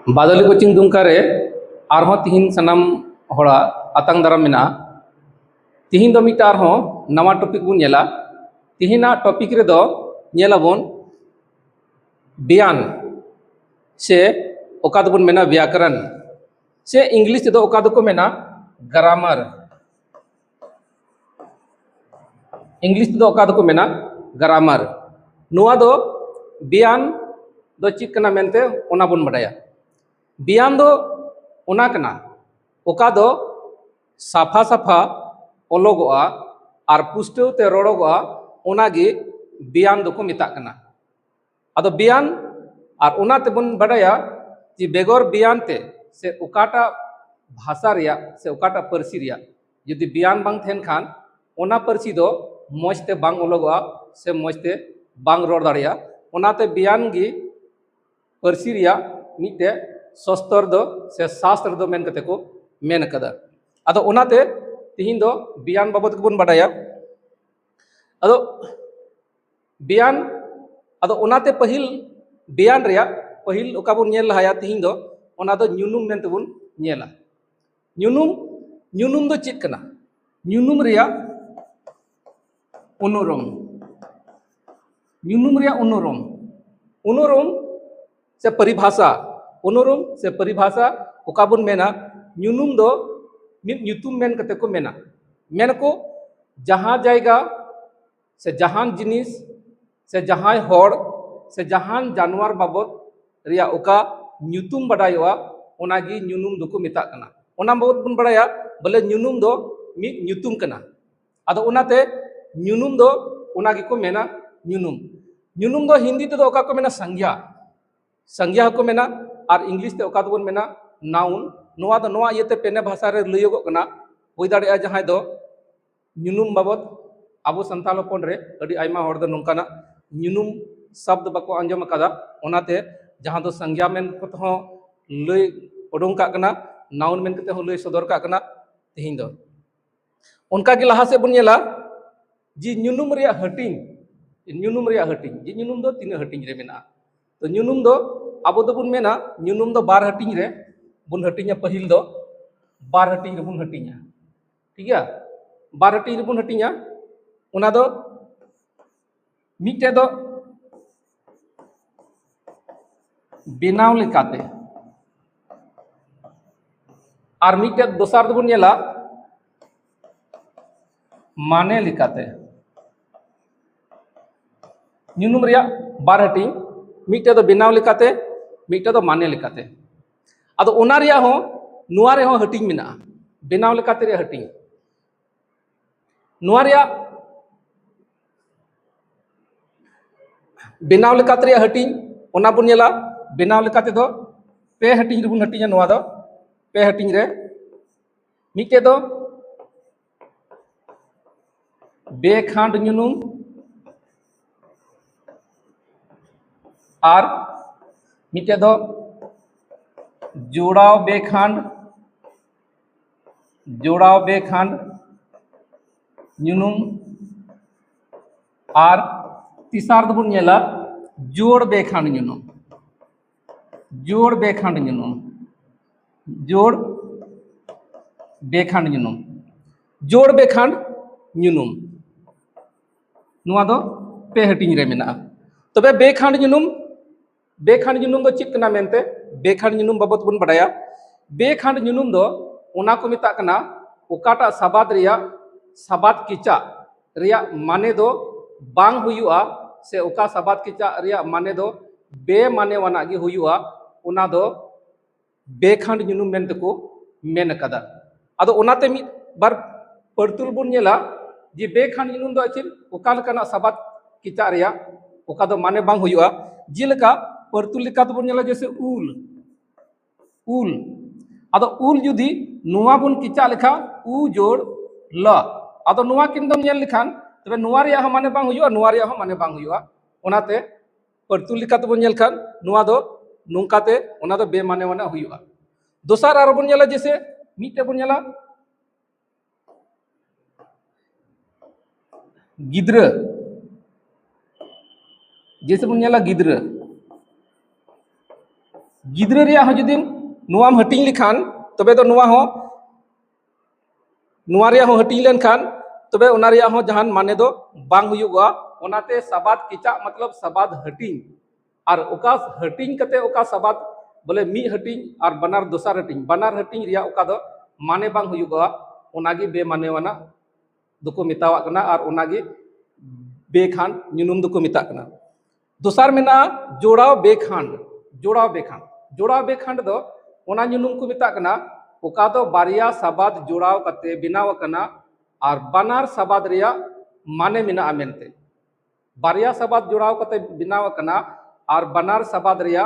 बादली coaching Dumka रे आरहों तिहिन सनाम होड़ा आतंग दाराम मेना तिहिन दो मिटा आरहों नवा टॉपिक बुन नेला तिहिना टॉपिक रे दो नेलाबोन बयान से ओका दो बुन मेना व्याकरण से इंग्लिश ते दो ओका दो को मेना ग्रामर इंग्लिश ते दो ओका दो को मेना ग्रामर नुआ दो बयान दो चित कना मेनते ओना बुन बडाया बयान दो ओना कना ओका दो साफा साफा ओलोगोआ और पुष्टव ते रोड़ोगोआ ओनागे बयान दो को मिता कना अदो बयान और ओना ते बुन बडाया कि बेगोर बयान ते से ओकाटा भाषा रिया से ओकाटा परसी रिया यदि बयान बांग थेन खान ओना परसी दो मौजते बांग ओलोगोआ से मौजते बांग रोड़ दाड़िया ओनाते बयान गी परसी रिया मिटे शस्त्र दो से शास्त्र दो मेन कते को मेन कदा अदो ओनाते तिहिन दो बयान बाबत को बुन बडाया अदो बयान अदो ओनाते पहिल बयान रिया पहिल ओका बुन नेल लहाया तिहिन दो ओना दो न्यूनुम मेनते बुन नेला न्यूनुम दो चित कना न्यूनुम रिया उनुरुम न्यूनुम रिया उनुरुम से परिभाषा उनुरुम से परिभाषा ओका बुन मेना न्यूनुम दो मित न्यूतुम मेन कते को मेना मेन को जहां जाएगा से जहान जिनिस से जहां होड़ से जहान जानवर बाबत रिया ओका न्यूतुम बडायोआ ओनागी न्यूनुम दो को मिता कना ओना बाबत बुन बडाया बोले न्यूनुम दो मित न्यूतुम कना अदो ओनाते न्यूनुम दो ओनागी को मेना न्यूनुम दो हिंदी ते दो ओका को मेना संज्ञा को मेना और इंग्लिश ते ओका दोबन मेना नाउन नोआ दो नोआ इयते पेने भाषा रे लइयोगो कना होई दाड़िया जहां दो न्यूनुम बाबत आबो संताल होपन रे अडी आयमा होड़ दो नोंकाना न्यूनुम शब्द बको अंजम कदा ओनाते जहां दो संज्ञा मेन कते हो लय ओडों का कना नाउन मेन कते हो लय सदर का कना तिहिन दो उनका के लहा से बुन नेला जी न्यूनुम रिया हटिंग जी न्यूनुम दो तीन हटिंग रे मेना तो न्यूनुम दो आबो दो बुन मेना न्यूनुम दो बार हटिंग रे बुन हटिंगा पहिल दो बार हटिंग रे बुन हटिंगा ठीक है बार हटिंग रे बुन हटिंगा उना दो मिटे दो बेनाव लेकाते और मिटे दोसार दो बुन नेला माने लेकाते न्यूनुम रिया बार हटिंग मिटे दो बेनाव लेकाते मिटे दो माने लेकाते अदो ओना रिया हो नुआ रे हो हटिंग मेना बेनाव लेकाते रे हटिंग नुआ रिया बेनाव लेकाते रे हटिंग ओना बुन नेला बेनाव लेकाते दो पे हटिंग रे बुन हटिंगा नुआ दो पे हटिंग रे मिटे दो बेखांड न्यूनुम और मिटे दो जोड़ाव बेखांड न्यूनुम और तीसरा दो बुन नेला जोड़ बेखांड न्यूनुम जोड़ बेखांड न्यूनुम नुआ दो पे हटिंग रे मेना तबे बेखांड न्यूनुम दो चित कना मेनते बेखांड न्यूनुम बाबत बुन बडाया बेखांड न्यूनुम दो ओना को मिता कना ओकाटा साबाद रिया साबाद किचा रिया माने दो बांग हुयुआ से ओका साबाद किचा रिया माने दो बे माने वाना गी हुयुआ ओना दो बेखांड न्यूनुम मेनते को मेन कदा अदो ओनाते मि बार परतुल बुन नेला जी बेखांड न्यूनुम दो अचिन ओका लकाना साबाद किचा रिया ओका दो माने बांग हुयुआ जिलका परतुल लिका तो बुन नेला जैसे उल अदो उल जुदी नुआ बुन किचा लेखा उ जोड़ ल अदो नुआ किन दम नेल लिखान तबे नुआ रिया हो माने बांग हुयुआ नुआ रिया हो माने बांग हुयुआ ओनाते परतुल लिका तो बुन नेल खान नुआ दो नुंकाते ओना दो बे माने वाना हुयुआ दोसार आरो बुन नेला जैसे मिटे बुन नेला गिद्र जैसे बुन नेला गिद्र गिद्रे रिया हो जुदी नुआम हटिंग लिखान तबे दो नुआ हो नुआ रिया हो हटिंग लेन खान तबे उना रिया हो जहान माने दो बांग हुयुगा ओनाते सबाद किचा मतलब सबाद हटिंग और ओका हटिंग कते ओका सबाद बोले मी हटिंग और बनार दोसार हटिंग बनार हटिंग रिया ओका दो माने बांग हुयुगा ओनागी बे माने वाना दुको मितावा कना और ओनागी बेखान ᱧᱩᱱᱩᱢ दुको मिता कना दोसार मेना जोड़ाव बेखांड जोड़ाव बेखांड दो ओना ᱧᱩᱱᱩᱢ को मिता कना ओका दो बारिया सबाद जोड़ाव कते बिनाव कना और बनार सबाद रिया माने मिना मेनते बारिया सबाद जोड़ाव कते बिनाव कना और बनार सबाद रिया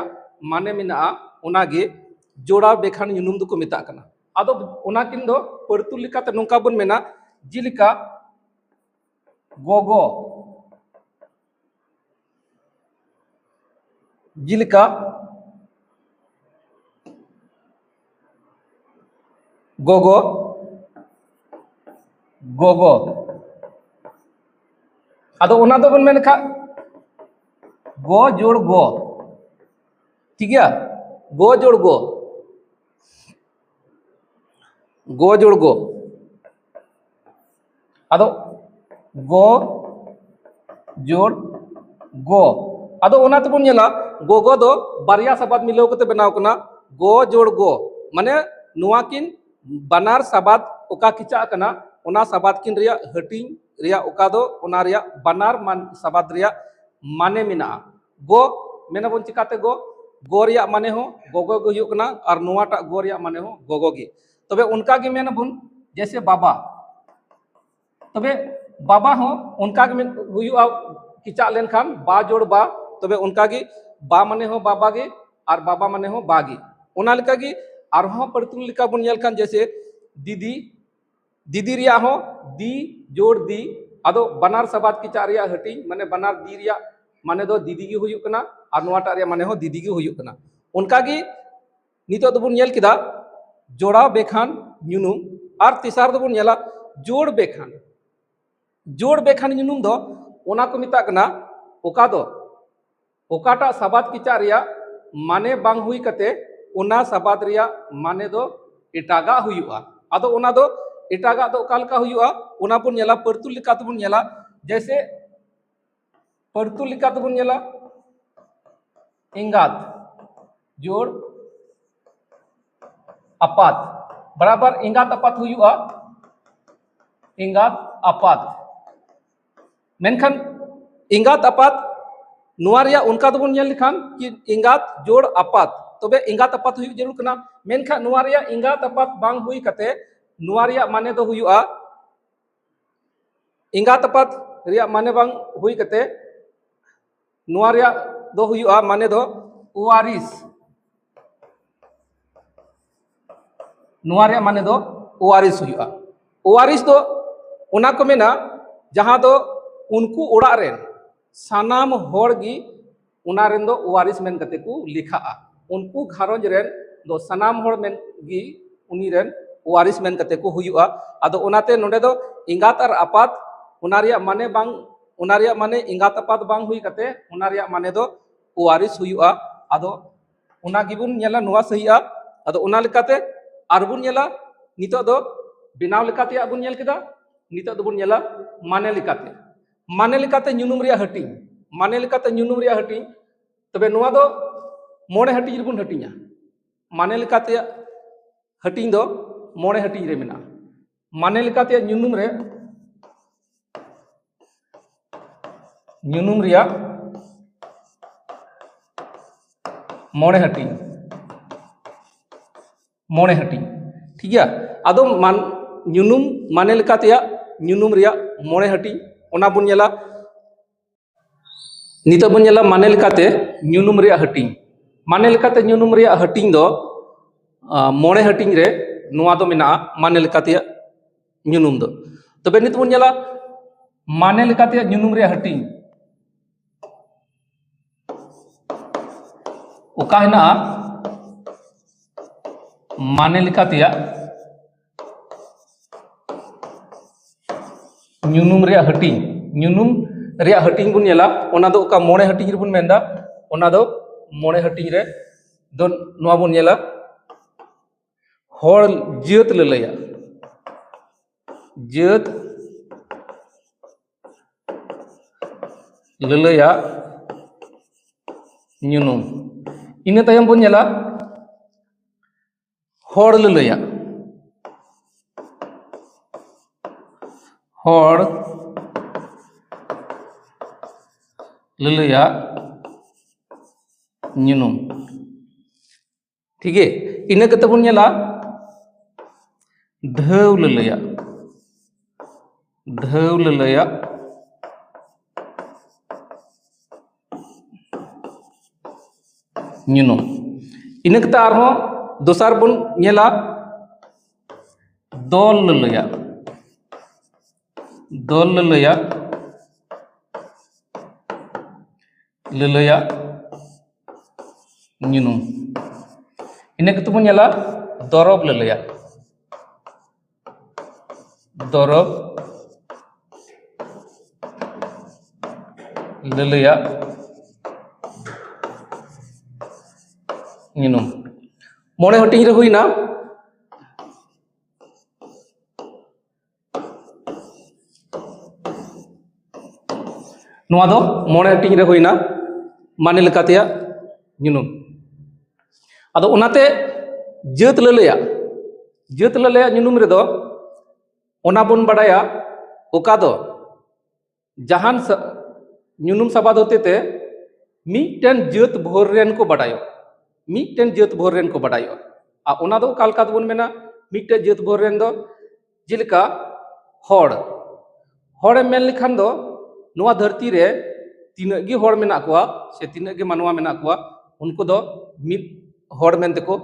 माने मिना ओनागे जोड़ाव बेखांड ᱧᱩᱱᱩᱢ दुको मिता कना आदो ओना किन दो परतुल लिकाते नोंका बन मेना जिलिका गोगो जिलिका गोगो गोगो आदो ओना दो बन मेनखा गो जोड़ गो ठीक है गो जोड़ गो जोड़ गो आदो गो जोड़ गो आदो ओना तबन नेला गोगो दो बारिया सबाद मिलाव कते बनाव कना गो जोड़ गो माने नुआ किन बनार सबाद ओका किचा कना ओना सबाद किन रिया हटिंग रिया ओका दो ओना रिया बनार मान सबाद रिया माने मिना गो मेना बन चिकाते गो रिया माने हो गोगो गो हुयुक कना और नुआटा गो रिया माने हो गोगो गे तबे उनका गे मेना बुन जैसे बाबा तबे बाबा हो उनका गे हुयुआ किचा लेन खान बा जोड़ बा तबे उनका गे बा माने हो बाबा गे और बाबा माने हो बागी ओना लिका गे आरहो परतुल लिका बुन नेल खान जैसे दीदी दीदी रिया हो दी जोड़ दी आदो बनार सबाद किचा रिया हटिंग माने बनार दी रिया माने दो दीदी गे हुयुक कना और नुआटा रिया माने हो दीदी गे हुयुक कना उनका गे नितो दबुन नेल किदा जोड़ा बेखान ᱧᱩᱱᱩᱢ और तीसर दबुन नेला जोड़ बेखान ᱧᱩᱱᱩᱢ दो ओना को मिता कना ओका दो ओकाटा सबाद किचा रिया माने बांग हुई कते ओना सबाद रिया माने दो एटागा हुयुआ आदो ओना दो एटागा दो ओकालका हुयुआ ओना बुन नेला परतुल लिका तबुन नेला जैसे परतुल लिका तबुन नेला इंगात जोड़ अपात बराबर इंगात अपात हुयुआ इंगात अपात मेनखान इंगात अपात नुआ रिया उनका दबुन नेल लिखान कि इंगात जोड़ अपात तबे इंगात अपात हुयु जरूर कना मेनखान नुआ रिया इंगात अपात बांग हुई कते नुआ रिया माने दो हुयुआ इंगात अपात रिया माने बांग हुई कते नुआ रिया दो हुयुआ माने दो ओवारिस नुआ रिया माने दो ओवारिस हुयुआ ओवारिस दो ओना को मेना जहां दो उनको ओड़ा रेन सानाम होड़ गी उना रेन दो ओवारिस मेन कते को लिखा उनको घारोंज रेन दो सानाम होड़ मेन गी उनी रेन ओवारिस मेन कते को हुयुआ आदो ओनाते नोडे दो इंगात और अपात उना रिया माने बांग उना रिया माने इंगात अपात बांग हुई कते उना रिया माने दो ओवारिस हुयुआ आदो उना गिबुन नेला नुआ सहीआ आदो उना लिकाते आरबुन नेला नितो दो बिनाव लिकाते आबुन नेल केदा नितो दो बुन नेला माने लिकाते ᱧᱩᱱᱩᱢ रिया हटिंग माने लिकाते ᱧᱩᱱᱩᱢ रिया हटिंग तबे नुआ दो मोड़े हटिंग रिबुन हटिंगा माने लिकाते हटिंग दो मोड़े हटिंग रे मेना माने लिकाते ᱧᱩᱱᱩᱢ रिया मोड़े हटिंग ठीक है आदो मान ᱧᱩᱱᱩᱢ माने लिकाते ᱧᱩᱱᱩᱢ रिया मोड़े हटिंग ओना बुन नेला नितो बुन नेला माने लिकाते ᱧᱩᱱᱩᱢ रिया हटिंग माने लिकाते ᱧᱩᱱᱩᱢ रिया हटिंग दो मोड़े हटिंग रे नुआ दो मेना माने लिकाते ᱧᱩᱱᱩᱢ दो तबे नित बुन नेला माने लिकाते ᱧᱩᱱᱩᱢ रिया हटिंग ओका हेना माने लिकाते ᱧᱩᱱᱩᱢ रिया हटिंग बुन नेला ओना दो ओका मोड़े हटिंग रे बुन मेंदा ओना दो मोड़े हटिंग रे दो नवा बन नेला हर जात ललैया जात ललैया nyunum ina tayam bon nyala hor lelaya hor lelaya nyunum ठीक है ina kata bon nyala dhaw lelaya nyunum ina kata arho dosar bon nyela dol lelaya nyunum ina kata bon nyela dorob lelaya nyunum mone hoting re huina नोआ दो मोने हटिंग रे होइना माने लेकातेया nyunum आदो ओनाते जात ललैया nyunum रे दो ओना बोन बडाया ओका दो जहान nyunum साबाद होते ते मिटन जात भोर रेन को बडायो मिटन जात भोर रेन को बडायो आ ओना दो कालका बोन मेना मिटन जात भोर रेन दो जिलका हड़ मेन लिखान दो नोआ धरती रे तीना गी हड़ मेना कोआ से तीना गी मानवा मेना कोआ उनको दो मिट हड़ मेन तेको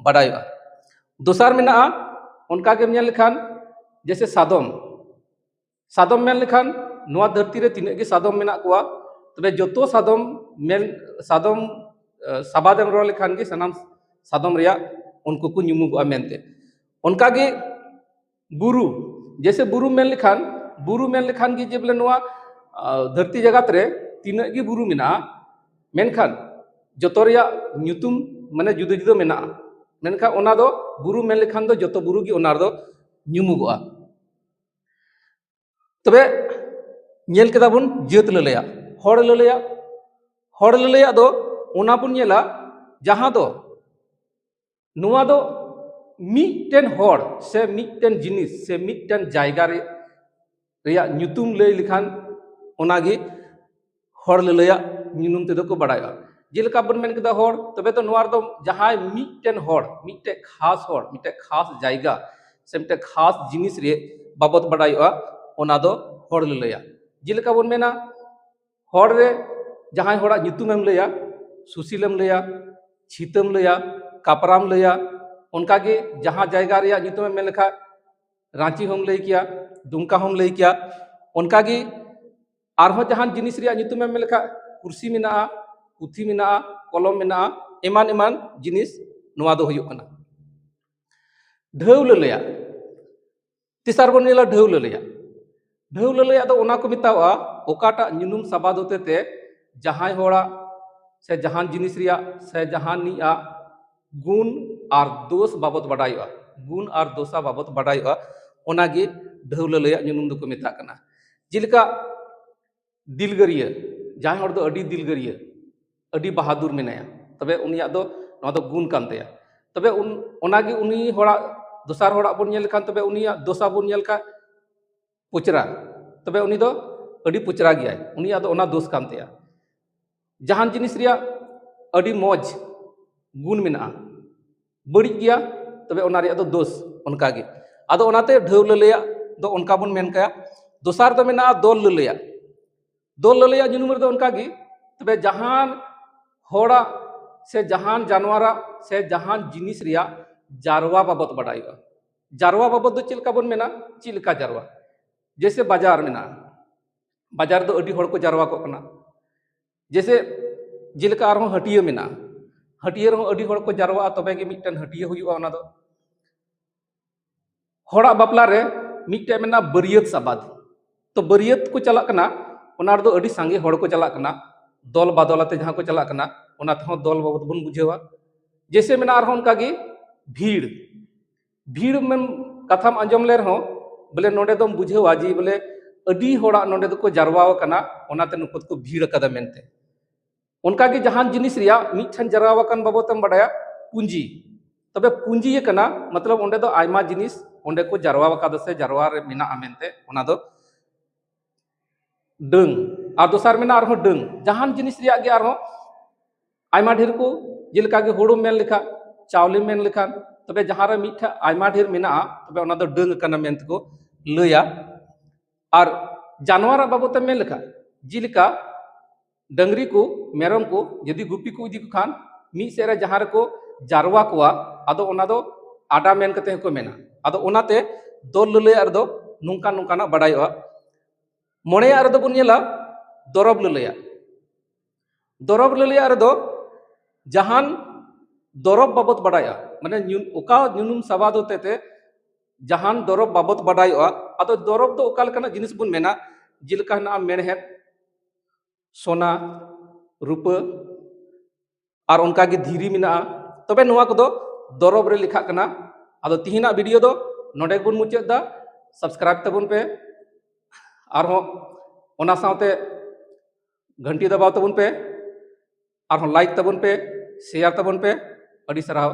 बडायो दोसार मेना उनका के मेन लिखान जैसे सादम मेन लिखान नोआ धरती रे तीना गी सादम मेना कोआ तबे जोतो सादम साबादम रो लिखान गी सनाम सादम रिया उनको को nyumugoa मेनते उनका गे बुरु जैसे बुरु मेन लिखान गी जेबले नोआ धरती जगत रे तीना गी बुरु मेना मेनखान जोतो रिया nyutum माने जुदा जुदा मेना मेनखान ओना दो बुरु मेन लिखान दो जोतो बुरु गी ओना दो nyumugoa तबे नेल केदा बुन जात ललैया हड़ ललैया दो ओना बुन नेला जहां दो नोआ दो मिटन हड़ से मिटन जिनिस से मिटन जायगा रे रिया nyutum लय लिखान ओनागी हड़ ललैया nyunum तेदो को बडाया जेलका बन मेन केदा हड़ तबे तो नोआर दो जहां मिटन हड़ मिटे खास जायगा से मिटे खास जिनिस रे बाबत बडाया ओना दो हड़ ललैया जेलका बन मेना हड़ रे जहां हड़ा nyutumem लैया सुशीलम लैया छितम लैया कापराम लैया उनका के जहां जायगा रे nyutumem मेन लेखा रांची हम लय किया दुमका हम लय किया उनका के आरहो जहां जिनिस रे nyutumem मेन लेखा कुर्सी मेना पुथी मेना कलम मेना एमान जिनिस नोआ दो हुयुग कना ढेव ललैया तिसार बन नेला ढेव ललैया दो ओना को मितावा ओकाटा nyunum साबाद होते ते जहां होड़ा से जहां जिनिस रिया से जहां निया गुण और दोष बाबत बडायवा गुण और दोषा बाबत बडायवा ओनागे ढेव ललैया nyunum दो को मिता कना जिलका दिलगरिया जहां हड़ दो अडी दिलगरिया अडी बहादुर मेनाया तबे उनिया दो नोआ दो गुण कान तया तबे ओनागे उनी होड़ा दोसार होड़ा बन नेल खान तबे उनिया दोसा बन नेल का पुचरा तबे उनी दो अडी पुचरा गया उनिया दो ओना दोष कान तया जहां जिनिस रिया अडी मौज गुण मेना बड़ी गया तबे ओना रिया दो दोष उनका गे आदो ओनाते ढेव ललैया दो उनका बन मेन कया दोसार दो मेना दोल ललैया nyunum रे दो उनका गे तबे जहां होड़ा से जहां जानवरा से जहां जिनिस रिया जारवा बाबत बडायवा जारवा बाबत दो चिलका बन मेना चिलका जारवा जैसे बाजार मेना बाजार दो अडी होड़ को जारवा को कना जैसे जिलका आरो हटिया मेना हटिया रो अडी होड़ को जारवा तबे गे मिटन हटिया हुयुआ ओना दो होड़ा बापला रे मिटे मेना बरियत साबाद तो बरियत को चला कना ओना दो अडी सांगे होड़ को चला कना दल बादलाते जहां को चला कना ओना तो दल बाबत बन बुझेवा जैसे मेना आरहों उनका की भीड़ भीड़ में कथाम आंजम ले रहो बोले नोडे दम बुझेवा जी बोले अडी होड़ा नोडे दो को जारवाव कना ओनाते नुकुत को भीड़ कदा मेनते उनका की जहान जिनिस रिया मिठन जरावा कन बाबतम बडाया पूंजी तबे पूंजी ये कना मतलब ओंडे दो आयमा जिनिस ओंडे को जारवा कदा से जारवा रे मिना आमेनते ओना दो डंग और दोसार मेना आरहो डंग जहान जिनिस रिया गे आरहो आयमा ढेर को जेलका के होड़ो मेन लेखा चावले मेन लेखा तबे जहां रे मिठा आयमा ढेर मेना तबे ओना दो डंग कना मेनत को लया और जानवर बाबते मेन लेखा जिलका डंगरी को मेरम को यदि गुपी को इदी को खान मी सेरे जहां को जारवा कोआ आदो ओना दो आडा मेन कते को मेना आदो ओनाते दो लले आर दो नुंका नुंकाना बडायवा मोणे आर दो बुनियला दरब ललेया आर दो जहान दरब बाबत बडाया माने ओका नुनुम सवाद होते ते जहान दरब बाबत बडायवा आदो दरब दो ओका लकना जिनिस बुन मेना जिलका ना मेणहेत सोना रूपा और उनका की धीरी मिना तबे नुआ को दो दरब रे लिखा कना आदो तिहिना वीडियो दो नोडे बुन मुचाद दा सब्सक्राइब तबुन पे और ओना साथे घंटी दबाव तबुन पे और लाइक तबुन पे शेयर तबुन पे अड़ी सराव।